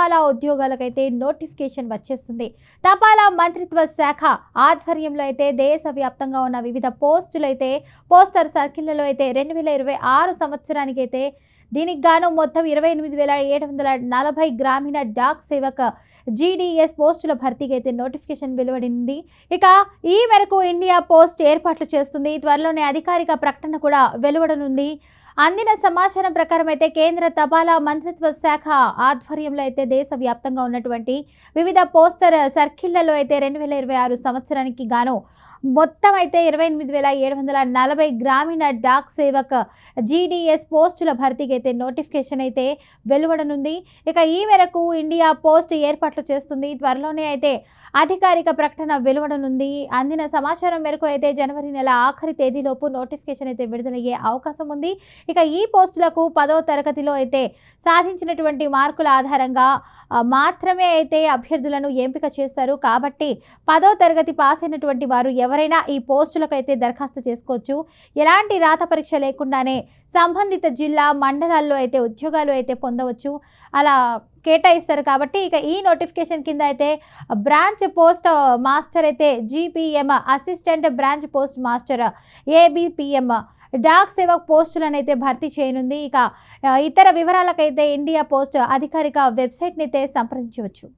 తపాలా ఉద్యోగాలకైతే నోటిఫికేషన్ వచ్చేస్తుంది. తపాలా మంత్రిత్వ శాఖ ఆధ్వర్యంలో అయితే దేశవ్యాప్తంగా ఉన్న వివిధ పోస్టర్ సర్కిళ్లలో అయితే 2026 సంవత్సరానికి అయితే దీనికి గాను మొత్తం 28,740 గ్రామీణ డాక్ సేవక్ జీడీఎస్ పోస్టుల భర్తీకి అయితే నోటిఫికేషన్ వెలువడింది. ఇక ఈ మేరకు ఇండియా పోస్ట్ ఏర్పాట్లు చేస్తుంది. త్వరలోనే అధికారిక ప్రకటన కూడా వెలువడనుంది. అందిన సమాచారం ప్రకారం అయితే కేంద్ర తపాలా మంత్రిత్వ శాఖ ఆధ్వర్యంలో అయితే దేశవ్యాప్తంగా ఉన్నటువంటి వివిధ పోస్టర్ సర్కిళ్లలో అయితే 2026 సంవత్సరానికి గాను మొత్తం అయితే 28,740 గ్రామీణ డాక్ సేవక్ జీడీఎస్ పోస్టుల భర్తీకి అయితే నోటిఫికేషన్ అయితే వెలువడనుంది. ఇక ఈ మేరకు ఇండియా పోస్ట్ ఏర్పాట్లు చేస్తుంది. త్వరలోనే అయితే అధికారిక ప్రకటన వెలువడనుంది. అందిన సమాచారం మేరకు అయితే జనవరి నెల ఆఖరి తేదీలోపు నోటిఫికేషన్ అయితే విడుదలయ్యే అవకాశం ఉంది. ఇక ఈ పోస్టులకు 10వ తరగతిలో అయితే సాధించినటువంటి మార్కుల ఆధారంగా మాత్రమే అయితే అభ్యర్థులను ఎంపిక చేస్తారు. కాబట్టి 10వ తరగతి పాస్ అయినటువంటి వారు ఎవరైనా ఈ పోస్టులకు అయితే దరఖాస్తు చేసుకోవచ్చు. ఎలాంటి రాత పరీక్ష లేకుండానే సంబంధిత జిల్లా మండలాల్లో అయితే ఉద్యోగాలు అయితే పొందవచ్చు. అలా కేటాయిస్తారు. కాబట్టి ఇక ఈ నోటిఫికేషన్ కింద అయితే బ్రాంచ్ పోస్ట్ మాస్టర్ అయితే GPM, assistant branch post master ABPM Dak Sevak పోస్టులను అయితే భర్తీ చేయనుంది. ఇక ఇతర వివరాలకైతే ఇండియా పోస్ట్ అధికారిక వెబ్సైట్ని అయితే సంప్రదించవచ్చు.